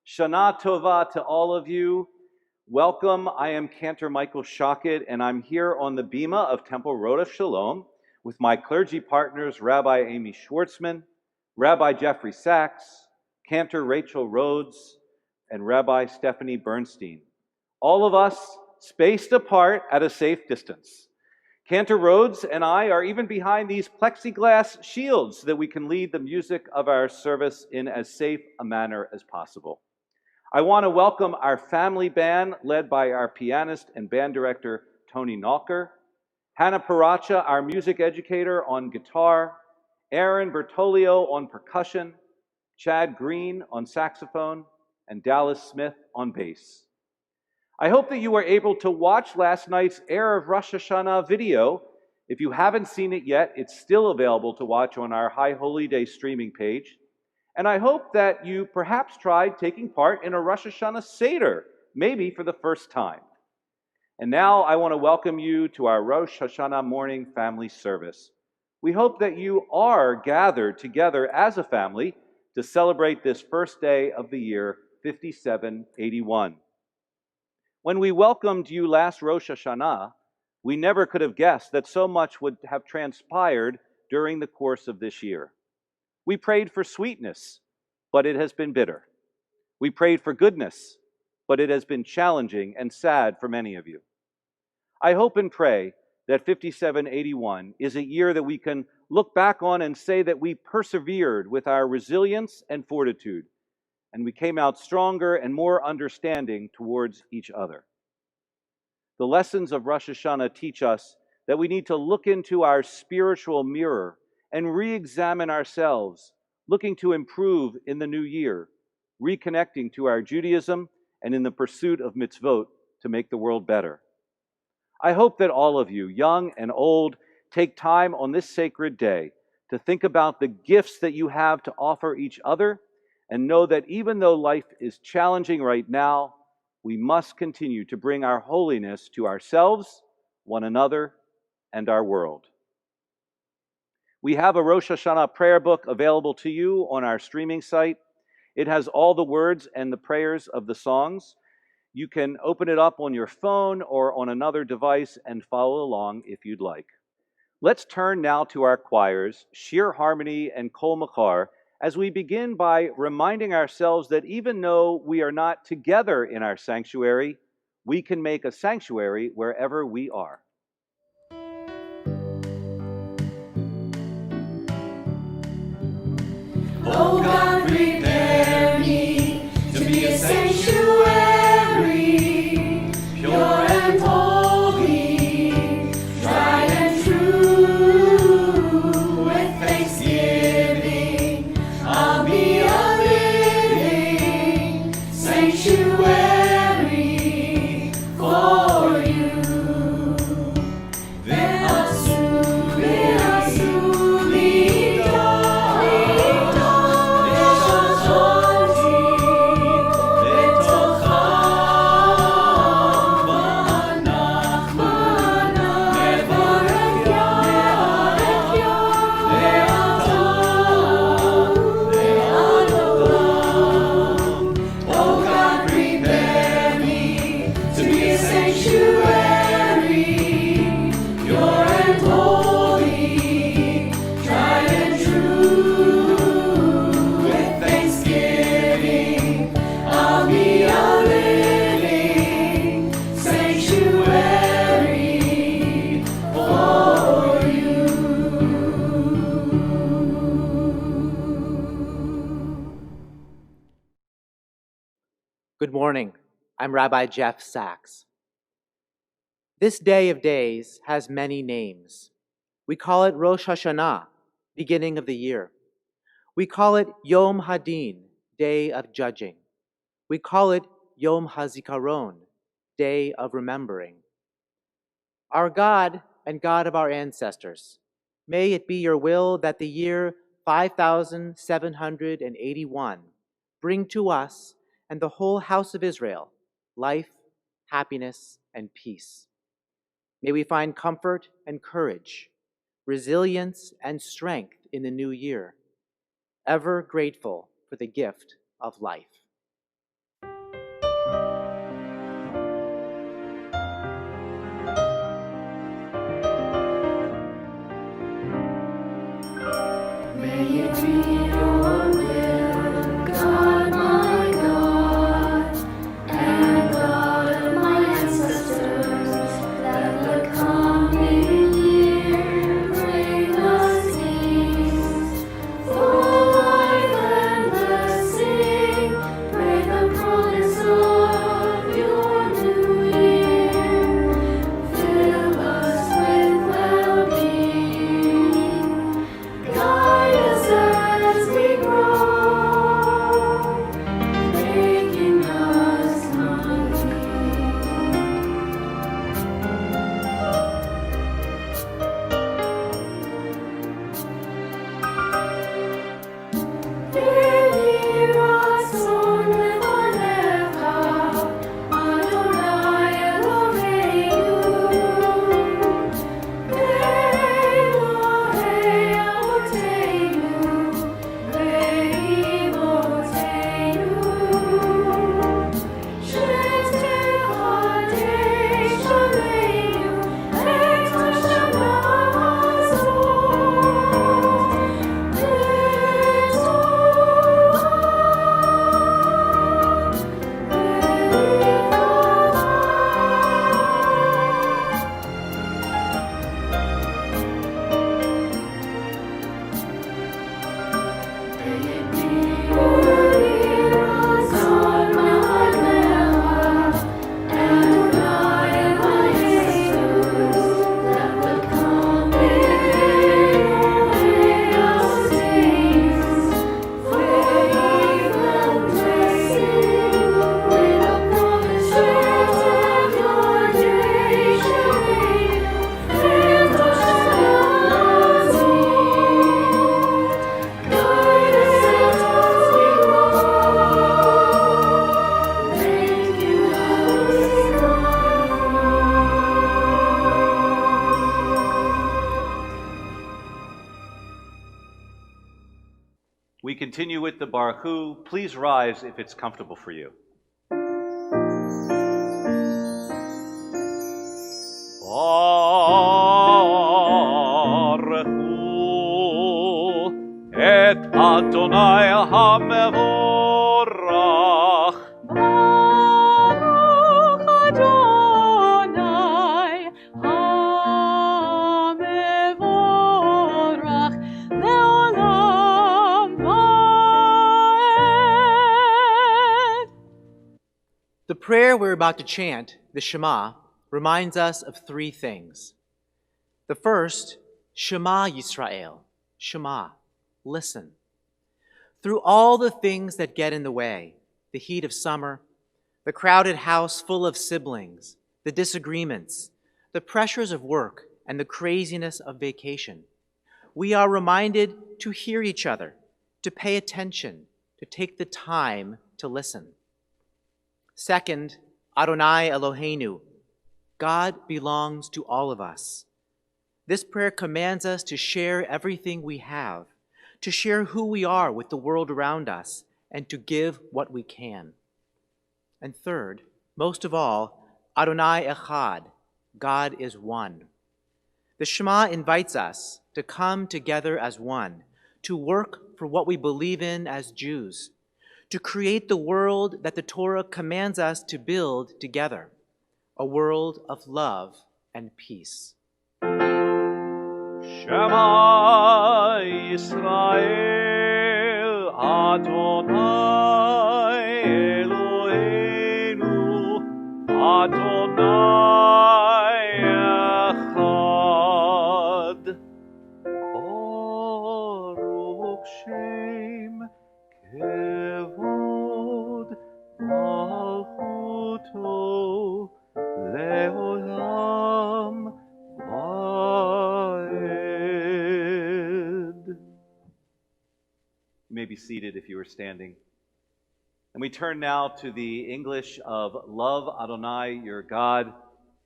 Shana Tova to all of you. Welcome. I am Cantor Michael Shockett, and I'm here on the Bima of Temple Road of Shalom with my clergy partners, Rabbi Amy Schwartzman, Rabbi Jeffrey Sachs, Cantor Rachel Rhodes, and Rabbi Stephanie Bernstein. All of us spaced apart at a safe distance. Cantor Rhodes and I are even behind these plexiglass shields so that we can lead the music of our service in as safe a manner as possible. I want to welcome our family band led by our pianist and band director, Tony Nalker, Hannah Paracha, our music educator, on guitar, Aaron Bertolio on percussion, Chad Green on saxophone, and Dallas Smith on bass. I hope that you were able to watch last night's Erev Rosh Hashanah video. If you haven't seen it yet, it's still available to watch on our High Holy Day streaming page. And I hope that you perhaps tried taking part in a Rosh Hashanah Seder, maybe for the first time. And now I want to welcome you to our Rosh Hashanah morning family service. We hope that you are gathered together as a family to celebrate this first day of the year 5781. When we welcomed you last Rosh Hashanah, we never could have guessed that so much would have transpired during the course of this year. We prayed for sweetness, but it has been bitter. We prayed for goodness, but it has been challenging and sad for many of you. I hope and pray that 5781 is a year that we can look back on and say that we persevered with our resilience and fortitude, and we came out stronger and more understanding towards each other. The lessons of Rosh Hashanah teach us that we need to look into our spiritual mirror and re-examine ourselves, looking to improve in the new year, reconnecting to our Judaism and in the pursuit of mitzvot to make the world better. I hope that all of you, young and old, take time on this sacred day to think about the gifts that you have to offer each other and know that even though life is challenging right now, we must continue to bring our holiness to ourselves, one another, and our world. We have a Rosh Hashanah prayer book available to you on our streaming site. It has all the words and the prayers of the songs. You can open it up on your phone or on another device and follow along if you'd like. Let's turn now to our choirs, Shir Harmony and Kol Machar, as we begin by reminding ourselves that even though we are not together in our sanctuary, we can make a sanctuary wherever we are. Oh God, prepare me to be a sanctuary, pure and holy, tried and true. With thanksgiving, I'll be a living sanctuary for you. Good morning. I'm Rabbi Jeff Sachs. This day of days has many names. We call it Rosh Hashanah, beginning of the year. We call it Yom Hadin, Day of Judging. We call it Yom HaZikaron, Day of Remembering. Our God and God of our ancestors May it be your will that the year 5781 bring to us and the whole house of Israel life, happiness, and peace. May we find comfort and courage, resilience and strength in the new year, ever grateful for the gift of life. May it be your will, God my God, and God of my ancestors, that the coming year bring us peace, full life and blessing. Pray the promise of your new year, fill us with well-being. Guide us as we grow, making us complete. Veni ratzon levanecha, Adonai Eloheinu, Elohei Avotenu, Ve'imotenu, Shetechadei Shalenu, Et Hashanah We continue with the Baruch Hu. Please rise if it's comfortable for you. Baruch Hu et Adonai HaMevorach. Baruch Adonai HaMevorach le'olam va'ed. The prayer we're about to chant, the Shema, reminds us of three things. The first, Shema Yisrael, Shema, listen. Through all the things that get in the way, the heat of summer, the crowded house full of siblings, the disagreements, the pressures of work, and the craziness of vacation, we are reminded to hear each other, to pay attention, to take the time to listen. Second, Adonai Eloheinu, God belongs to all of us. This prayer commands us to share everything we have, to share who we are with the world around us, and to give what we can. And third, most of all, Adonai Echad, God is one. The Shema invites us to come together as one, to work for what we believe in as Jews, to create the world that the Torah commands us to build together, a world of love and peace. Shema Yisrael Adonai Eloheinu Adonai Echad Baruch Shem Kevod Malchuto Leolam Va'ed. may be seated if you are standing. And we turn now to the English of Love Adonai, your God,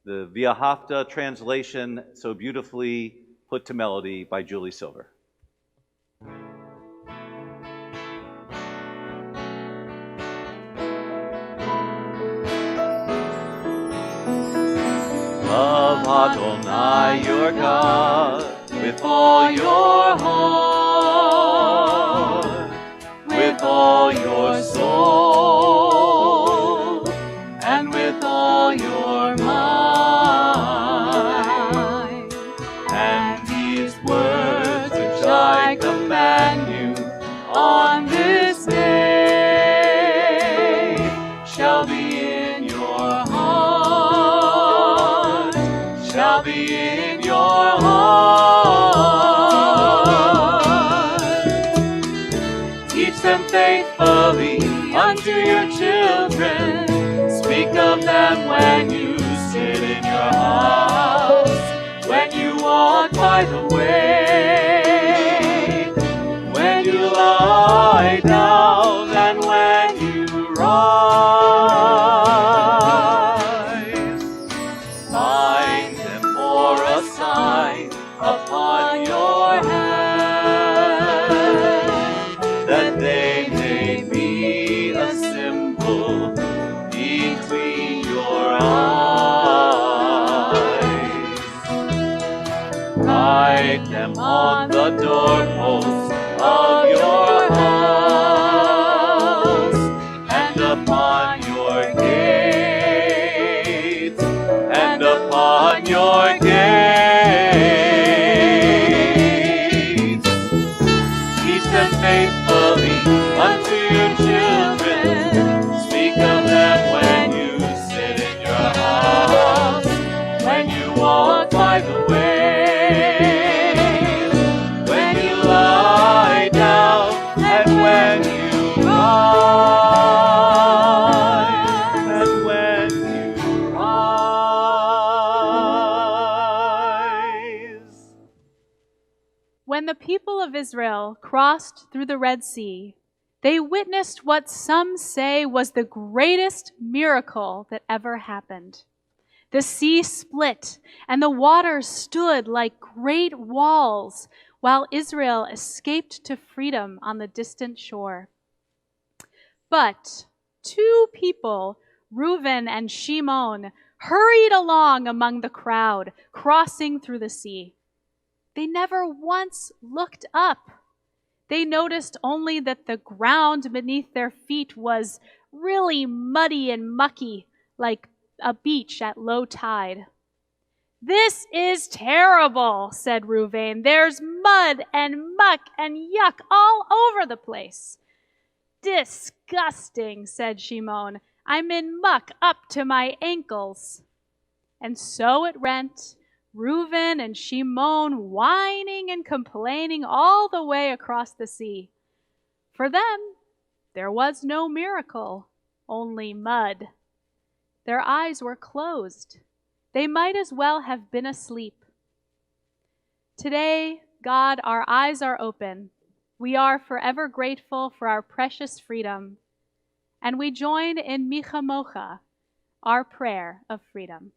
the V'ahavta translation, so beautifully put to melody by Julie Silver. Love Adonai, your God, with all your heart, with all your soul, and with all your mind. And these words which I command you on this day shall be in your heart, shall be in your heart. Teach them faithfully unto your children. Speak of them when you sit in your house, when you walk by the way, when you lie down, and when you rise. Bind them for a sign upon your hand, that they may be a symbol between your eyes. Write them on the doorposts of your house, and upon your gates, and upon your gates. Teach them faithfully unto your children. Speak of them when you sit in your house, when you walk by the way, when you lie down, and when you rise, and when you rise. When the people of Israel crossed through the Red Sea, they witnessed what some say was the greatest miracle that ever happened. The sea split, and the waters stood like great walls, while Israel escaped to freedom on the distant shore. But two people, Reuben and Shimon, hurried along among the crowd, crossing through the sea. They never once looked up. They noticed only that the ground beneath their feet was really muddy and mucky, like a beach at low tide. "This is terrible," said Reuben. "There's mud and muck and yuck all over the place." "Disgusting," said Shimon. "I'm in muck up to my ankles." And so it went, Reuben and Shimon whining and complaining all the way across the sea. For them, there was no miracle, only mud. Their eyes were closed. They might as well have been asleep. Today, God, our eyes are open. We are forever grateful for our precious freedom. And we join in Mi Chamocha, our prayer of freedom.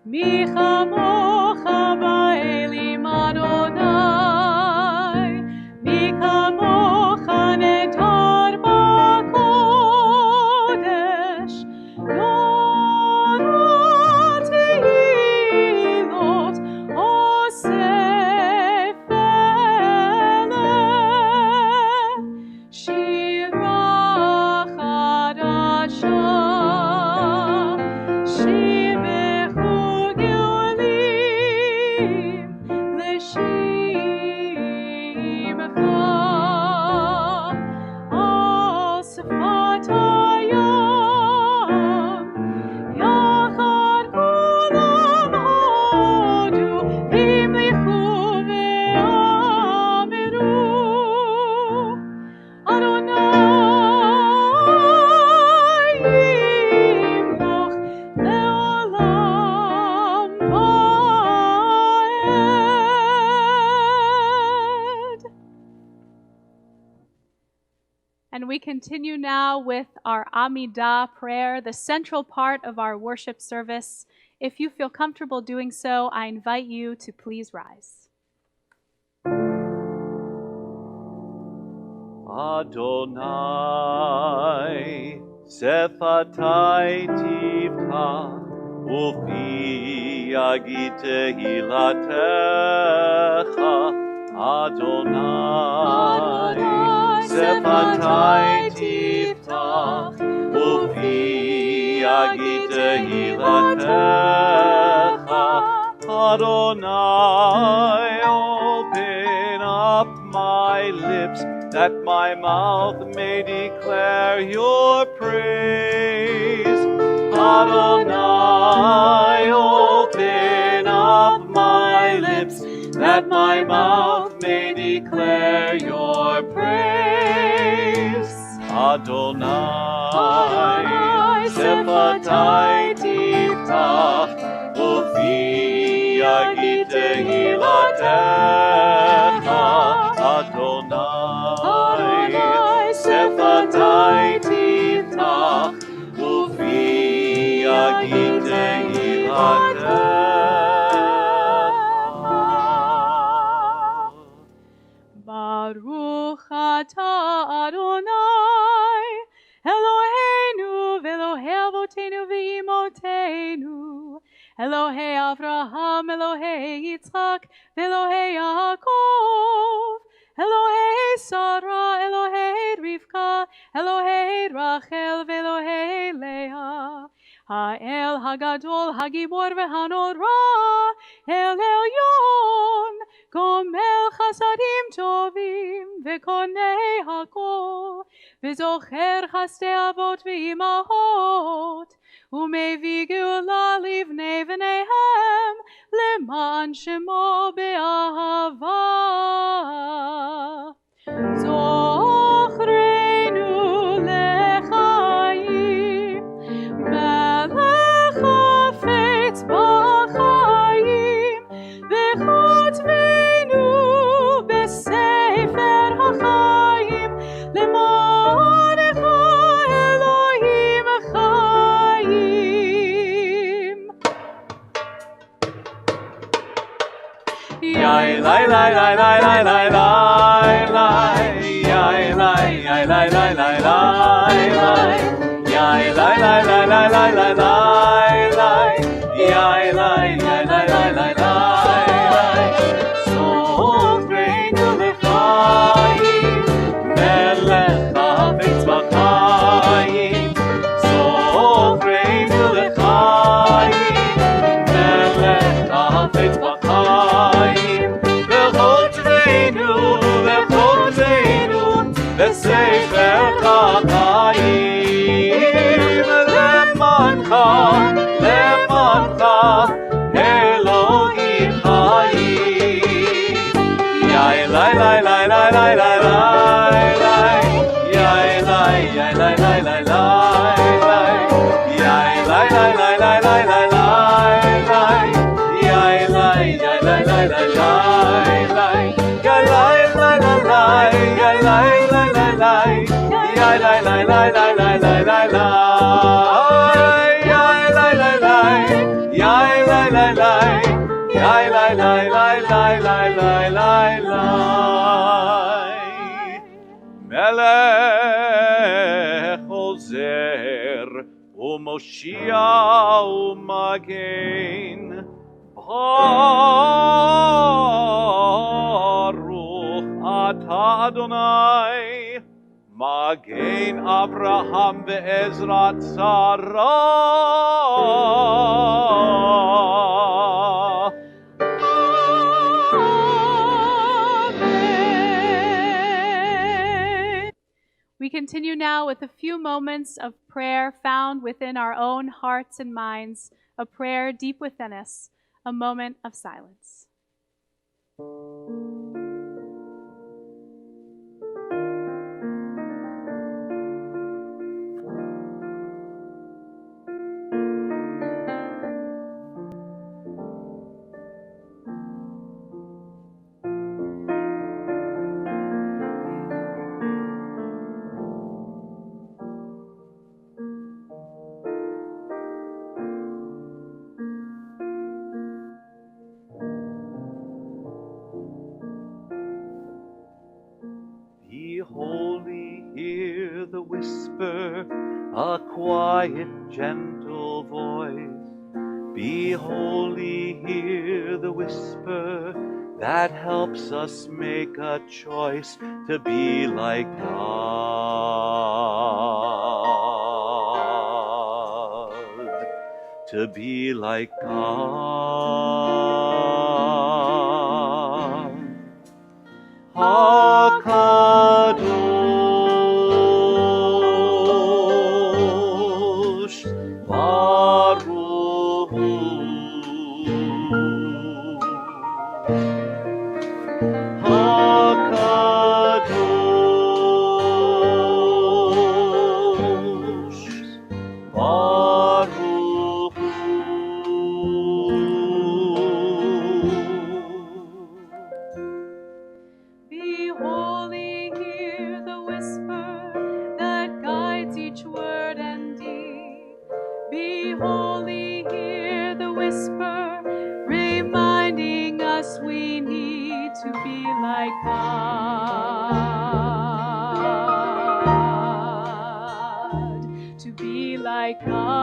Mi chamocha ba'elim Adonai, mi kamocha netar ba'kodesh, Yorat tehilot osef eleh, shira chadasha, shimechu continue now with our Amidah prayer, the central part of our worship service. If you feel comfortable doing so, I invite you to please rise. Adonai, Sephatai Tivta, Ufi Yagid Tehilatecha. Adonai, Sephatai Tivta, Ufi Yagid Tehilatecha. Adonai, open up my lips, that my mouth may declare your praise. Adonai, open up my lips, that my mouth may declare your praise. Adonai, Sephatai Tiftach, Ufi Yagid Tehilatecha. Adonai, Sephatai Tiftach, Ufi Yagid Tehilatecha. Baruch atah Adonai, Eloheinu v'Elohei avoteinu v'imotenu, Elohei Avraham, Elohei Yitzchak, v'Elohei Yaakov, Elohei Sarah, Elohei Rivka, Elohei Rachel, v'Elohei Leah, Ha'el Hagadol, Hagibor v'Hanora, El Elyon, Gomel Chasadim Tovim, V'konei Hakol, V'zocher Chasdei Avot V'imahot, Umevi Geula Livnei V'neihem, Leman Shemo Be'ahava. Zochreinu Lechaim, Melech Hafetz B'chaim, V'chotvenu B'sefer HaChaim, L'manecha Elohim Chaim. Yai lai lai lai lai lai lai lai lai, yai lai yai lai lai lai lai lai, yai lai lai lai lai lai lai lai lai, yai lai yai lai lai lai lai lai. Zochreinu lechaim, melech hafetz b'chaim. Zochreinu lechaim, melech hafetz b'chaim. V'chotvenu b'sefer HaChaim, lemancha Elohim Chaim. Yai lai lai lai lai lai lai lai lai, yai lai yai lai lai lai lai lai, yai lai lai lai lai lai lai lai lai, yai lai yai lai lai lai lai lai, yai lai lai lai lai, yai lai lai lai lai, yai lai lai lai lai lai lai lai lai, yai lai lai lai, yai lai lai lai, yai lai lai lai lai lai lai lai lai. Melech Ozer uMoshia uMagen, Baruch atah Adonai, Magen Avraham ve'ezrat Sarah. We continue now with a few moments of prayer found within our own hearts and minds, a prayer deep within us, a moment of silence. whisper, a quiet, gentle voice. Be holy, hear the whisper that helps us make a choice to be like God. To be like God. HaKadosh Baruch Hu. HaKadosh Baruch Hu. Be holy, hear the whisper that guides each word and deed. Be holy, hear the whisper, reminding us we need to be like God. To be like God.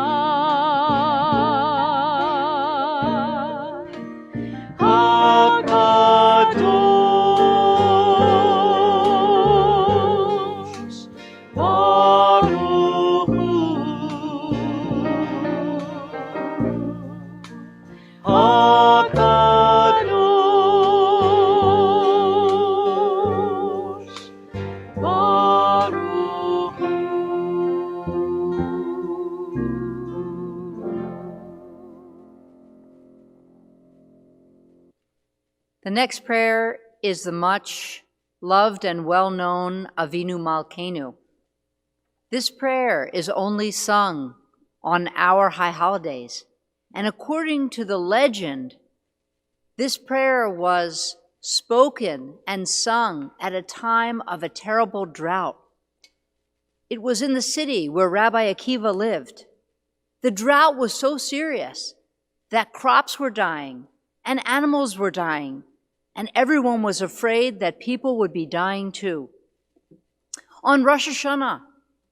HaKadosh Baruch Hu. HaKadosh Baruch Hu. The next prayer is the much loved and well-known Avinu Malkeinu. This prayer is only sung on our high holidays, and according to the legend, this prayer was spoken and sung at a time of a terrible drought. It was in the city where Rabbi Akiva lived. The drought was so serious that crops were dying and animals were dying, and everyone was afraid that people would be dying too. On Rosh Hashanah,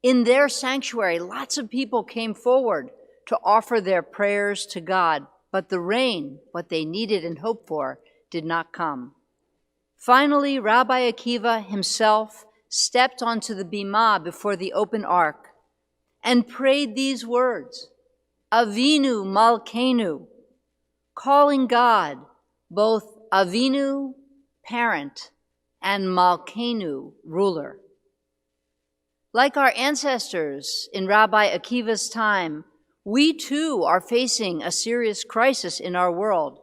in their sanctuary, lots of people came forward to offer their prayers to God, but the rain, what they needed and hoped for, did not come. Finally, Rabbi Akiva himself stepped onto the bimah before the open ark and prayed these words, Avinu Malkeinu, calling God both Avinu, parent, and Malkeinu, ruler. Like our ancestors in Rabbi Akiva's time, we too are facing a serious crisis in our world.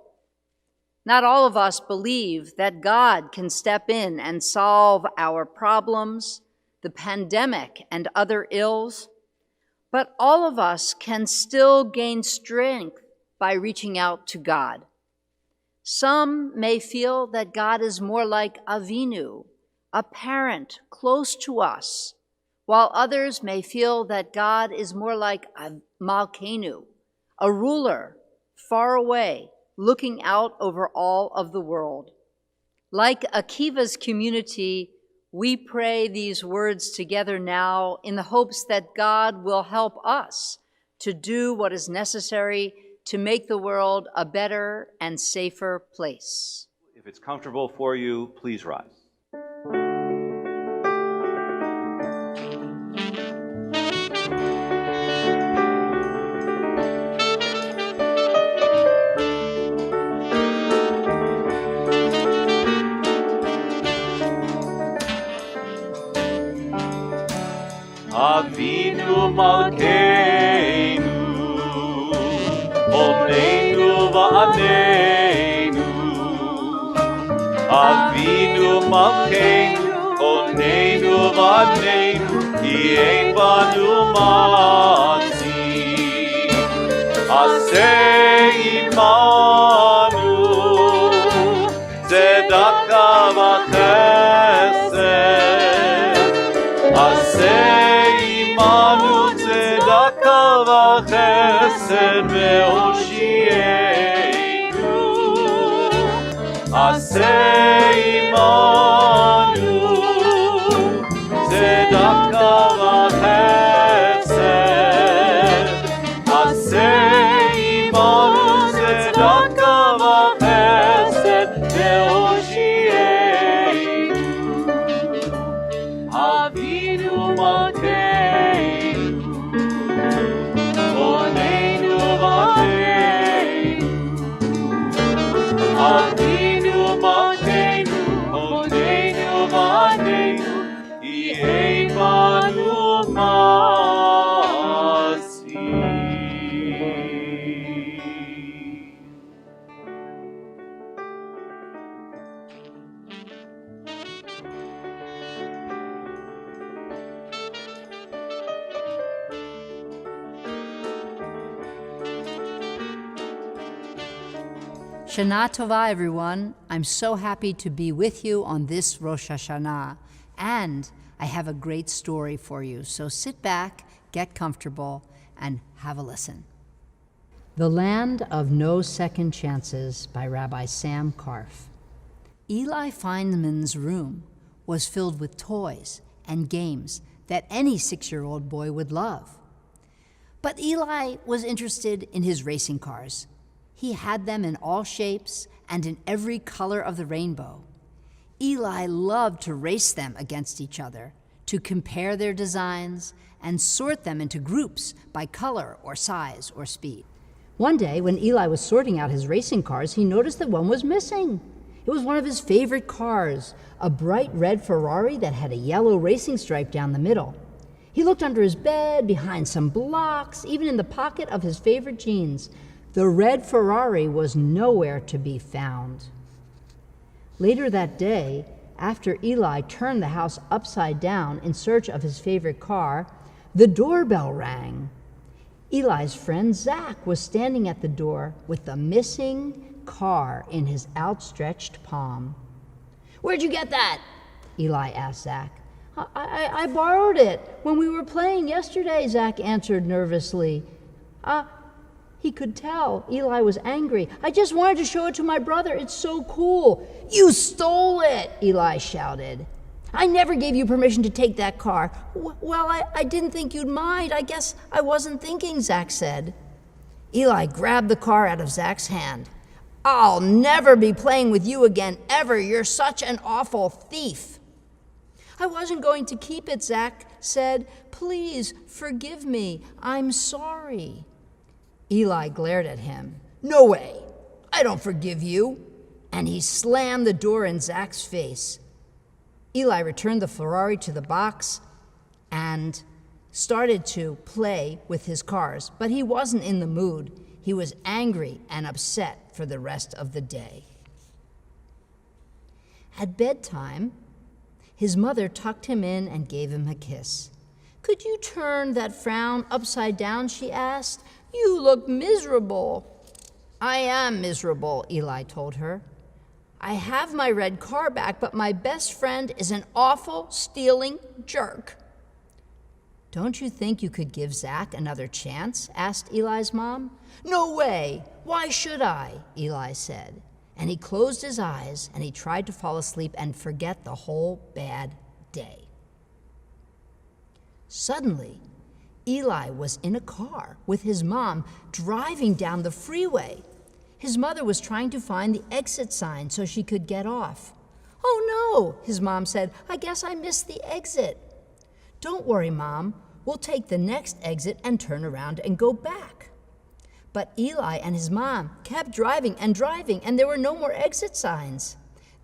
Not all of us believe that God can step in and solve our problems, the pandemic and other ills, but all of us can still gain strength by reaching out to God. Some may feel that God is more like Avinu, a parent close to us, while others may feel that God is more like Malkeinu, a ruler far away, looking out over all of the world. Like Akiva's community, we pray these words together now in the hopes that God will help us to do what is necessary to make the world a better and safer place. If it's comfortable for you, please rise. Avinu Malkeinu, Omneinu Va'aneinu. Avinu Malkeinu, Omneinu Va'aneinu, Ki ein banu matzi. Aseh imanu, tzedaka v'chesed. Aseh imanu tzedaka v'chesed ve'oshienu. Aseh imanu tzedaka v'chesed Shana Tova, everyone. I'm so happy to be with you on this Rosh Hashanah. And I have a great story for you. So sit back, get comfortable, and have a listen. The Land of No Second Chances by Rabbi Sam Karf. Eli Feynman's room was filled with toys and games that any 6-year-old boy would love. But Eli was interested in his racing cars. He had them in all shapes and in every color of the rainbow. Eli loved to race them against each other, to compare their designs and sort them into groups by color or size or speed. One day, when Eli was sorting out his racing cars, he noticed that one was missing. It was one of his favorite cars, a bright red Ferrari that had a yellow racing stripe down the middle. He looked under his bed, behind some blocks, even in the pocket of his favorite jeans. The red Ferrari was nowhere to be found. Later that day, after Eli turned the house upside down in search of his favorite car, the doorbell rang. Eli's friend Zach was standing at the door with the missing car in his outstretched palm. "Where'd you get that?" Eli asked Zach. I borrowed it when we were playing yesterday," Zach answered nervously. He could tell Eli was angry. "I just wanted to show it to my brother. It's so cool." "You stole it," Eli shouted. "I never gave you permission to take that car." Well, I didn't think you'd mind. I guess I wasn't thinking," Zach said. Eli grabbed the car out of Zach's hand. "I'll never be playing with you again, ever. You're such an awful thief." "I wasn't going to keep it," Zach said. "Please forgive me. I'm sorry." Eli glared at him. "No way. I don't forgive you." And he slammed the door in Zach's face. Eli returned the Ferrari to the box and started to play with his cars, but he wasn't in the mood. He was angry and upset for the rest of the day. At bedtime, his mother tucked him in and gave him a kiss. "Could you turn that frown upside down?" she asked. "You look miserable." "I am miserable," Eli told her. "I have my red car back, but my best friend is an awful, stealing jerk." "Don't you think you could give Zach another chance?" asked Eli's mom. "No way. Why should I?" Eli said. And he closed his eyes and he tried to fall asleep and forget the whole bad day. Suddenly, Eli was in a car with his mom driving down the freeway. His mother was trying to find the exit sign so she could get off. "Oh no," his mom said. "I guess I missed the exit." "Don't worry, Mom. We'll take the next exit and turn around and go back." But Eli and his mom kept driving, and there were no more exit signs.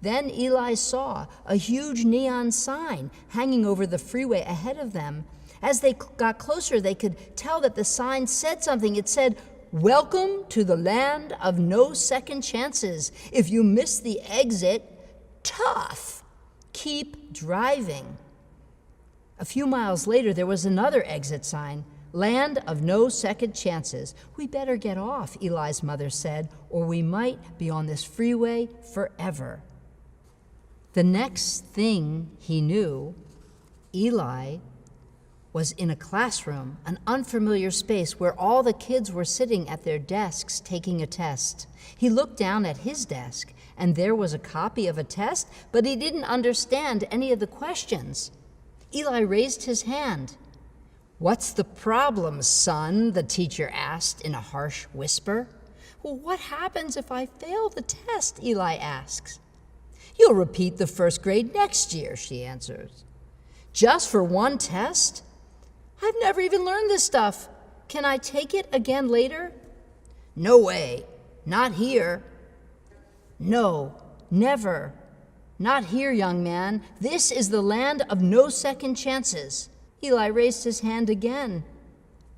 Then Eli saw a huge neon sign hanging over the freeway ahead of them. As they got closer, they could tell that the sign said something. It said, "Welcome to the land of no second chances. If you miss the exit, tough. Keep driving." A few miles later, there was another exit sign, "Land of no second chances." "We better get off," Eli's mother said, "or we might be on this freeway forever." The next thing he knew, Eli was in a classroom, an unfamiliar space where all the kids were sitting at their desks taking a test. He looked down at his desk, and there was a copy of a test, but he didn't understand any of the questions. Eli raised his hand. "What's the problem, son?" the teacher asked in a harsh whisper. "Well, what happens if I fail the test?" Eli asks. "You'll repeat the first grade next year," she answers. "Just for one test? I've never even learned this stuff. Can I take it again later?" "No way. Not here." "No, never. Not here, young man. This is the land of no second chances." Eli raised his hand again.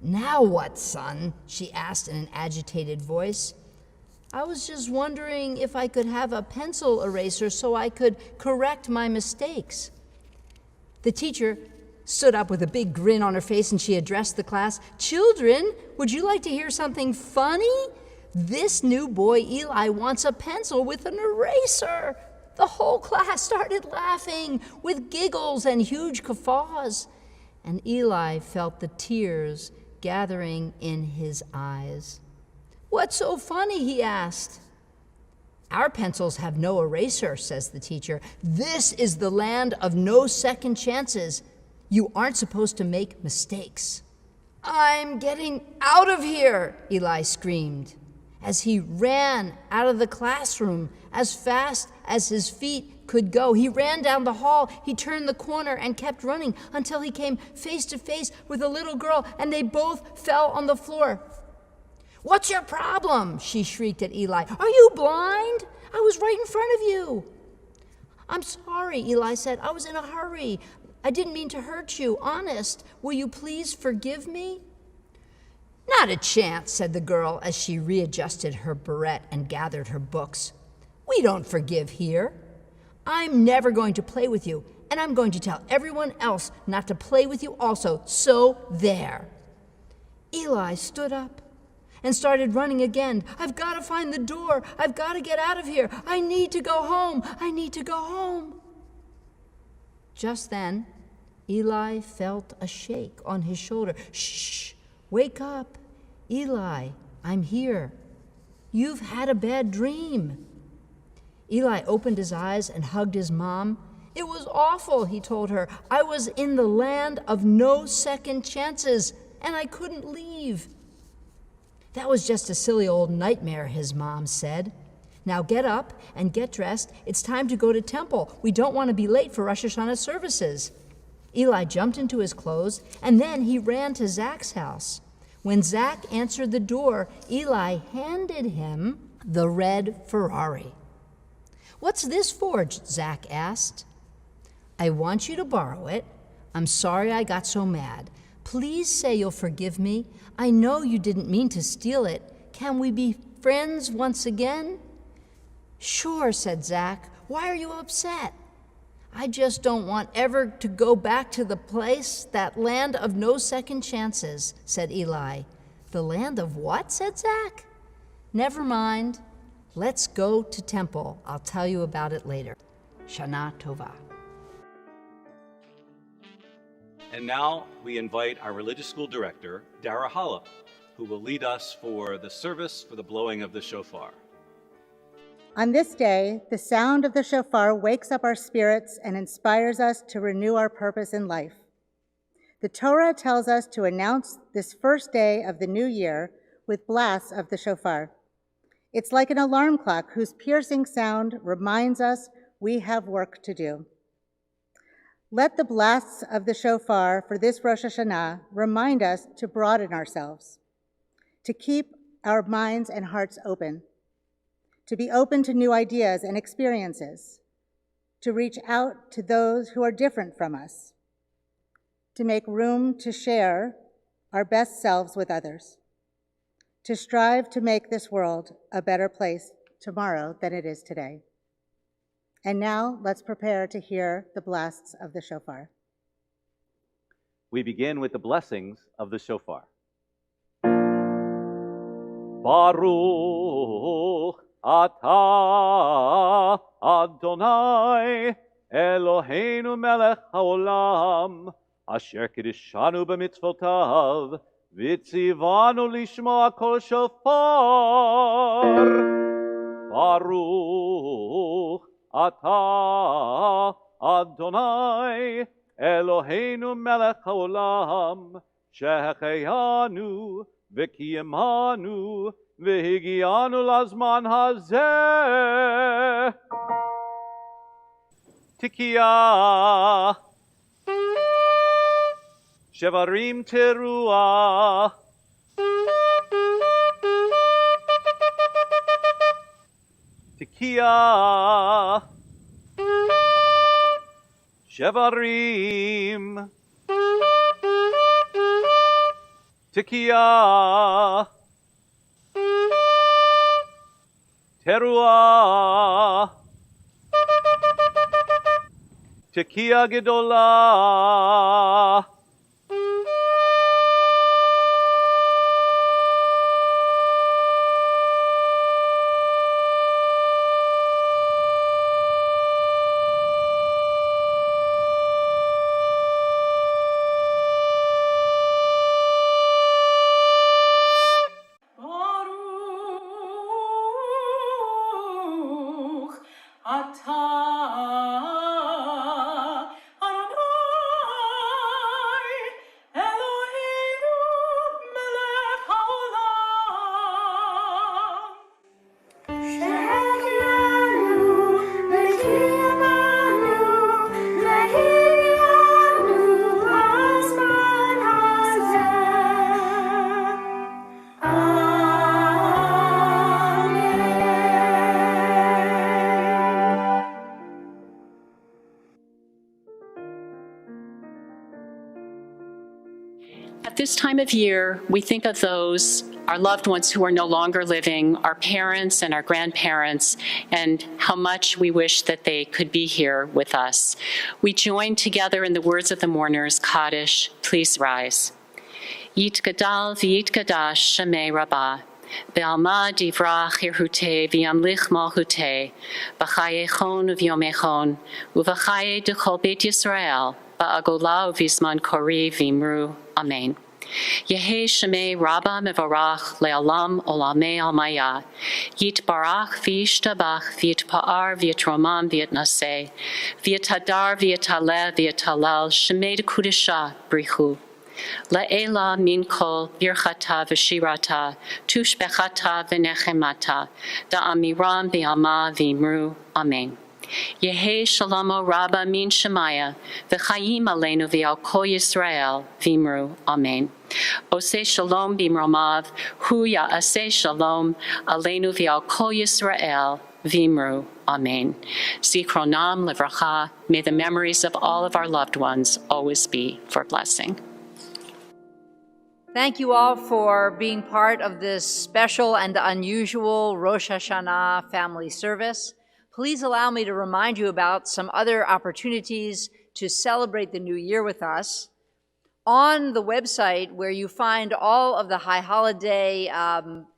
"Now what, son?" she asked in an agitated voice. "I was just wondering if I could have a pencil eraser so I could correct my mistakes." The teacher stood up with a big grin on her face and she addressed the class. "Children, would you like to hear something funny? This new boy Eli wants a pencil with an eraser. The whole class started laughing with giggles and huge guffaws, and Eli felt the tears gathering in his eyes. "What's so funny?" he asked. "Our pencils have no eraser," says the teacher. "This is the land of no second chances. You aren't supposed to make mistakes." "I'm getting out of here," Eli screamed. As he ran out of the classroom as fast as his feet could go, he ran down the hall, he turned the corner and kept running until he came face to face with a little girl, and they both fell on the floor. "What's your problem?" she shrieked at Eli. "Are you blind? I was right in front of you." "I'm sorry," Eli said. "I was in a hurry. I didn't mean to hurt you, honest. Will you please forgive me?" "Not a chance," said the girl as she readjusted her barrette and gathered her books. "We don't forgive here. I'm never going to play with you, and I'm going to tell everyone else not to play with you also, so there." Eli stood up and started running again. "I've got to find the door. I've got to get out of here. I need to go home. I need to go home." Just then, Eli felt a shake on his shoulder. "Shh, wake up. Eli, I'm here. You've had a bad dream." Eli opened his eyes and hugged his mom. "It was awful," he told her. "I was in the land of no second chances, and I couldn't leave." "That was just a silly old nightmare," his mom said. "Now get up and get dressed. It's time to go to temple. We don't want to be late for Rosh Hashanah services." Eli jumped into his clothes, and then he ran to Zach's house. When Zach answered the door, Eli handed him the red Ferrari. "What's this for?" Zach asked. "I want you to borrow it. I'm sorry I got so mad. Please say you'll forgive me. I know you didn't mean to steal it. Can we be friends once again?" "Sure," said Zach. "Why are you upset?" "I just don't want ever to go back to the place, that land of no second chances," said Eli. "The land of what?" said Zach. "Never mind. Let's go to temple. I'll tell you about it later. Shana Tova." And now we invite our religious school director, Dara Holla, who will lead us for the service for the blowing of the shofar. On this day, the sound of the shofar wakes up our spirits and inspires us to renew our purpose in life. The Torah tells us to announce this first day of the new year with blasts of the shofar. It's like an alarm clock whose piercing sound reminds us we have work to do. Let the blasts of the shofar for this Rosh Hashanah remind us to broaden ourselves, to keep our minds and hearts open, to be open to new ideas and experiences, to reach out to those who are different from us, to make room to share our best selves with others, to strive to make this world a better place tomorrow than it is today. And now let's prepare to hear the blasts of the shofar. We begin with the blessings of the shofar. Baruch Atah Adonai Eloheinu melech haolam asher kiddushanu b'mitzvotav v'tzivanu lishmoa kol shofar. Baruch Atah Adonai Eloheinu melech haolam shehecheyanu v'kiyemanu v'higianu lazman hazeh. Tikiya Shevarim teruah Tikiya Shevarim Tikiya Teruah Tekiya Gedolah. At this time of year, we think of those, our loved ones who are no longer living, our parents and our grandparents, and how much we wish that they could be here with us. We join together in the words of the mourners, Kaddish, please rise. Yitgadal v'yitgadash Shemei Rabbah, Be'alma divrach hirhute v'yamlich malchute, b'chayechon v'yomechon, u'v'chaye d'chol Beit Yisrael, ba'agola u'vizman kori v'imru. Amen. Yehi Shemei Rabbah Mevorach Le'alam Olamei Almaya, Yitbarach v'yishtabach v'yitpa'ar v'yitromam v'yitnaseh, v'yitadar v'yitaleh v'yitalel Shemei d'Kudisha Brichu. La'ela min kol birchata v'shirata, tushbechata v'nechemata, da'amiram v'yama v'imru. Amen. Yehi Shalomo Rabba min Shemaya, v'chayim aleinu v'al kol Yisrael v'imru. Amen. Oseh Shalom b'imromav, hu ya'aseh Shalom aleinu v'al kol Yisrael v'imru. Amen. Zichronam levracha, may the memories of all of our loved ones always be for blessing. Thank you all for being part of this special and unusual Rosh Hashanah family service. Please allow me to remind you about some other opportunities to celebrate the new year with us. On the website where you find all of the high holiday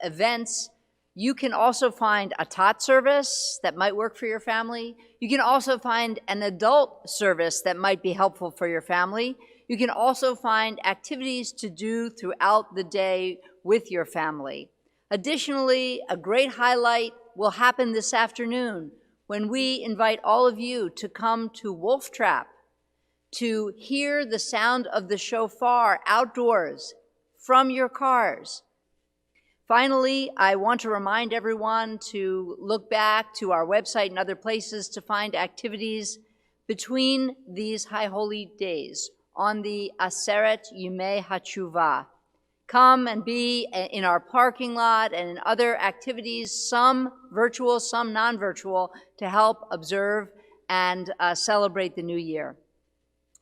events, you can also find a tot service that might work for your family. You can also find an adult service that might be helpful for your family. You can also find activities to do throughout the day with your family. Additionally, a great highlight will happen this afternoon when we invite all of you to come to Wolf Trap to hear the sound of the shofar outdoors from your cars. Finally, I want to remind everyone to look back to our website and other places to find activities between these high holy days on the Aseret Yimei HaTshuvah. Come and be in our parking lot and in other activities, some virtual, some non-virtual, to help observe and celebrate the new year.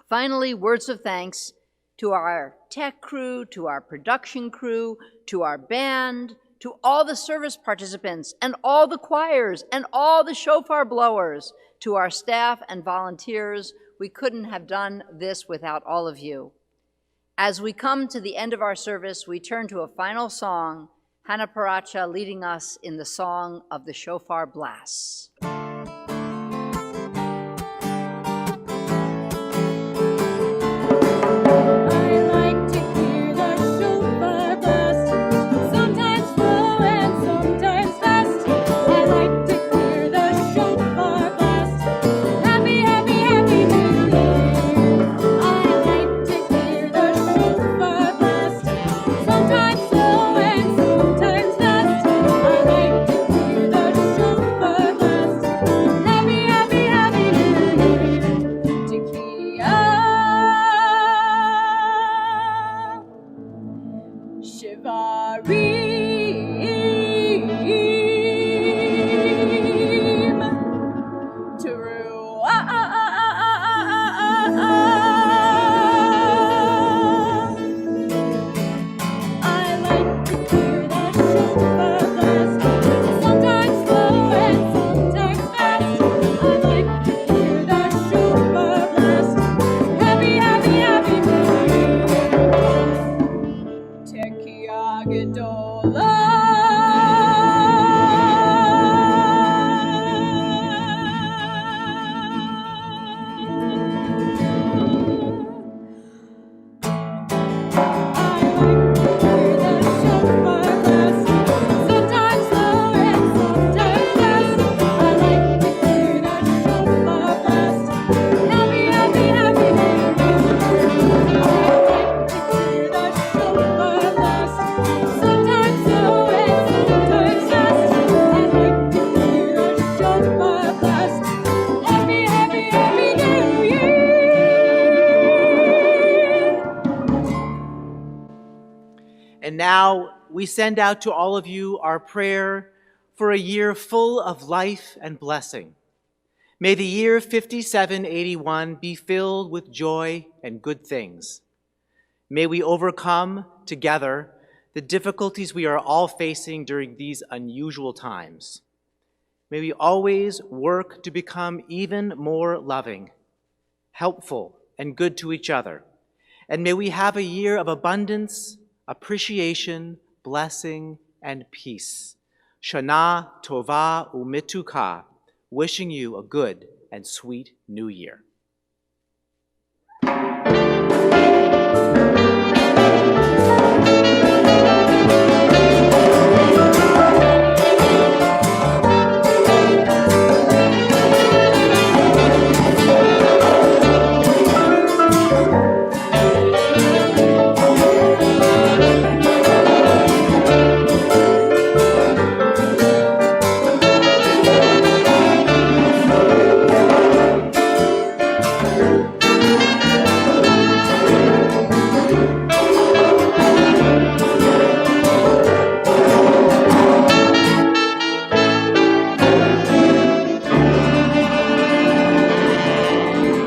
Finally, words of thanks to our tech crew, to our production crew, to our band, to all the service participants and all the choirs and all the shofar blowers, to our staff and volunteers. We couldn't have done this without all of you. As we come to the end of our service, we turn to a final song, Hannah Paracha leading us in the song of the shofar blasts. we send out to all of you our prayer for a year full of life and blessing. May the year 5781 be filled with joy and good things. May we overcome together the difficulties we are all facing during these unusual times. May we always work to become even more loving, helpful, and good to each other. And may we have a year of abundance, appreciation, blessing, and peace. Shana Tova Umituka, wishing you a good and sweet new year.